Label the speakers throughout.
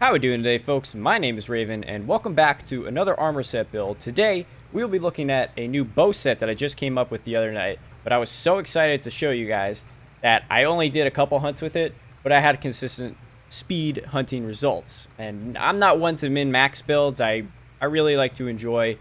Speaker 1: How are we doing today, folks? My name is Raven, and welcome back to another armor set build. Today, we will be looking at a new bow set that I just came up with the other night, but I was so excited to show you guys that I only did a couple hunts with it, but I had consistent speed hunting results. And I'm not one to min-max builds. I really like to enjoy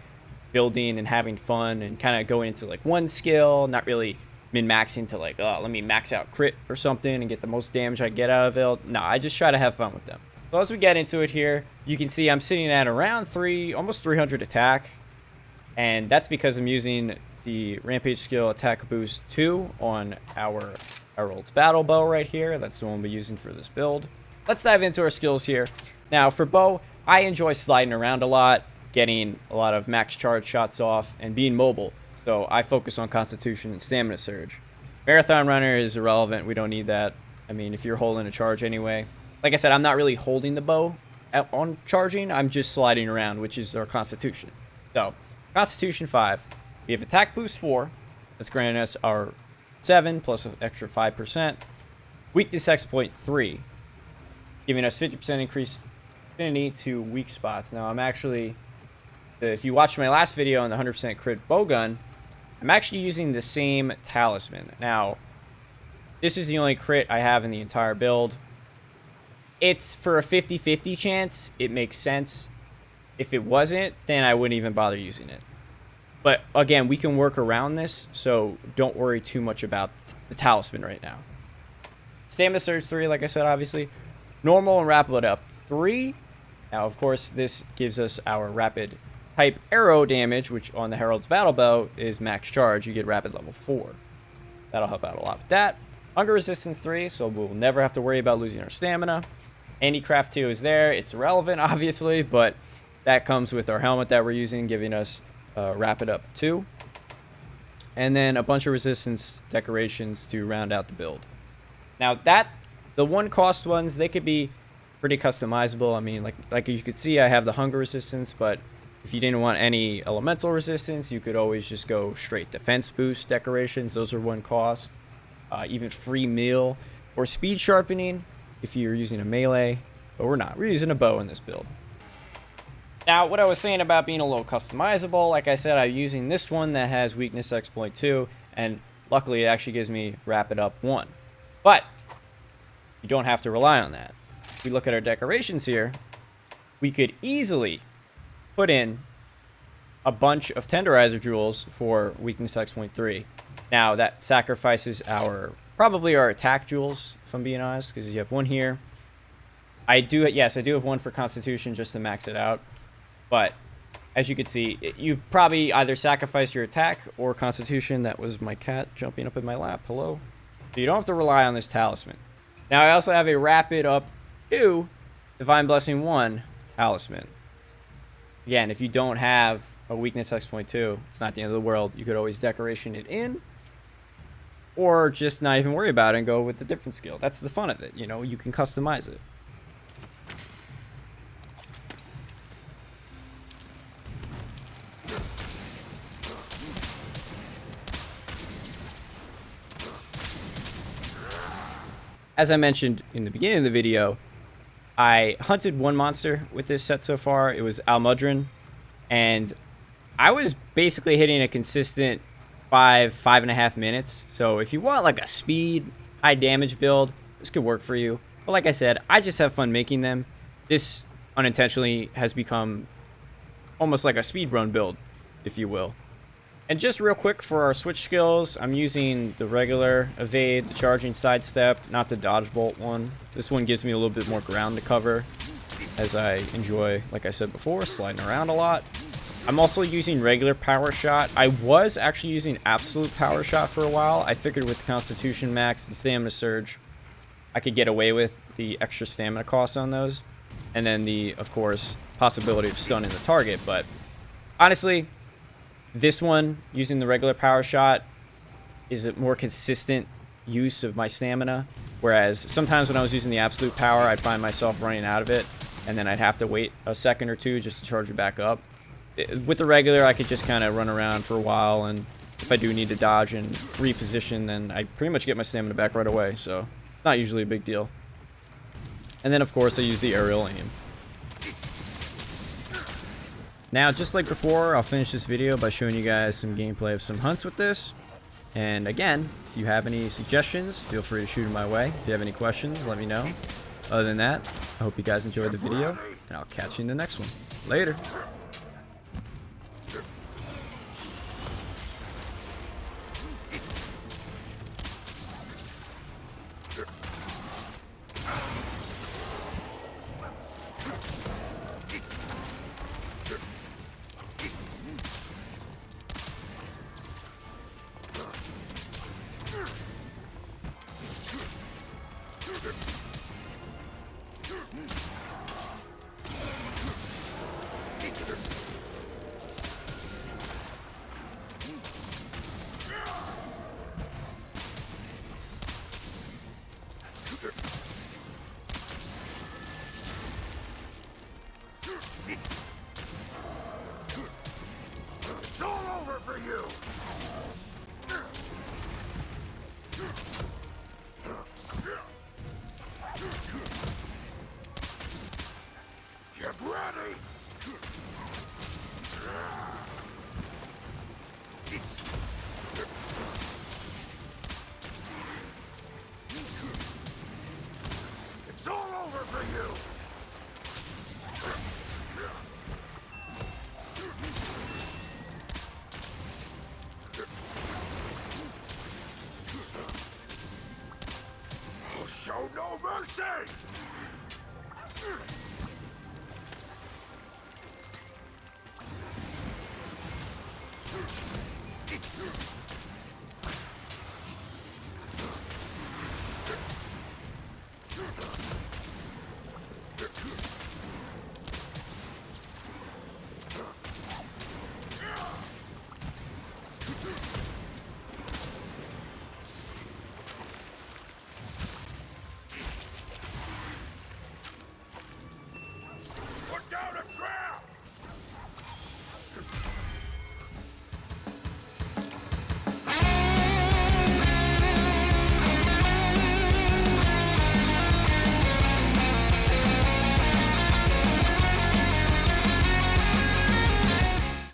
Speaker 1: building and having fun and kind of going into like one skill, not really min-maxing to like, oh, let me max out crit or something and get the most damage I get out of it. No, I just try to have fun with them. So as we get into it here, you can see I'm sitting at around almost 300 attack. And that's because I'm using the Rampage skill Attack Boost 2 on our Herald's Battle Bow right here. That's the one we're using for this build. Let's dive into our skills here. Now for bow, I enjoy sliding around a lot, getting a lot of max charge shots off, and being mobile. So I focus on Constitution and Stamina Surge. Marathon Runner is irrelevant. We don't need that. I mean, if you're holding a charge anyway. Like I said, I'm not really holding the bow on charging. I'm just sliding around, which is our Constitution. So, Constitution 5. We have Attack Boost 4. That's granting us our 7 plus an extra 5%. Weakness Exploit 3. Giving us 50% increased affinity to weak spots. Now, I'm actually... If you watched my last video on the 100% crit bowgun, I'm actually using the same talisman. Now, this is the only crit I have in the entire build. It's for a 50-50 chance. It makes sense. If it wasn't, then I wouldn't even bother using it. But again, we can work around this, so don't worry too much about the talisman right now. Stamina Surge 3, like I said, obviously. Normal and Rapid Up 3. Now, of course, this gives us our rapid type arrow damage, which on the Herald's Battle Bow is max charge. You get rapid level 4. That'll help out a lot with that. Hunger Resistance 3, so we'll never have to worry about losing our stamina. Handicraft 2 is there. It's irrelevant, obviously, but that comes with our helmet that we're using, giving us Rapid Up 2. And then a bunch of resistance decorations to round out the build. Now, the one cost ones, they could be pretty customizable. I mean, like you could see, I have the Hunger Resistance, but if you didn't want any elemental resistance, you could always just go straight defense boost decorations. Those are one cost. Even free meal or speed sharpening if you're using a melee, but we're not. We're using a bow in this build. Now, what I was saying about being a little customizable, like I said, I'm using this one that has Weakness Exploit 2, and luckily it actually gives me Rapid Up 1. But you don't have to rely on that. If we look at our decorations here, we could easily put in a bunch of Tenderizer Jewels for Weakness Exploit 3. Now, that sacrifices probably our attack jewels, if I'm being honest, because you have one here. I do have one for Constitution just to max it out. But as you can see, you probably either sacrifice your attack or Constitution. That was my cat jumping up in my lap. Hello. So you don't have to rely on this talisman. Now, I also have a Rapid Up 2, Divine Blessing 1 talisman. Again, if you don't have a Weakness Exploit 2, it's not the end of the world. You could always decoration it in, or just not even worry about it and go with a different skill. That's the fun of it, you know, you can customize it. As I mentioned in the beginning of the video, I hunted one monster with this set so far. It was Almudron, and I was basically hitting a consistent 5.5 minutes. So if you want like a speed, high damage build, this could work for you. But like I said, I just have fun making them. This unintentionally has become almost like a speedrun build, if you will. And just real quick for our switch skills, I'm using the regular evade, the charging sidestep, not the dodge bolt one. This one gives me a little bit more ground to cover, as I enjoy, like I said before, sliding around a lot. I'm also using regular power shot. I was actually using absolute power shot for a while. I figured with Constitution max and stamina surge, I could get away with the extra stamina costs on those. And then the, of course, possibility of stunning the target. But honestly, this one, using the regular power shot, is a more consistent use of my stamina. Whereas sometimes when I was using the absolute power, I'd find myself running out of it, and then I'd have to wait a second or two just to charge it back up. With the regular, I could just kind of run around for a while, and if I do need to dodge and reposition, then I pretty much get my stamina back right away, so it's not usually a big deal. And then, of course, I use the aerial aim. Now, just like before, I'll finish this video by showing you guys some gameplay of some hunts with this. And again, if you have any suggestions, feel free to shoot them my way. If you have any questions, let me know. Other than that, I hope you guys enjoyed the video, and I'll catch you in the next one. Later.
Speaker 2: It's all over for you! Get ready! It's all over for you! I'll show no mercy!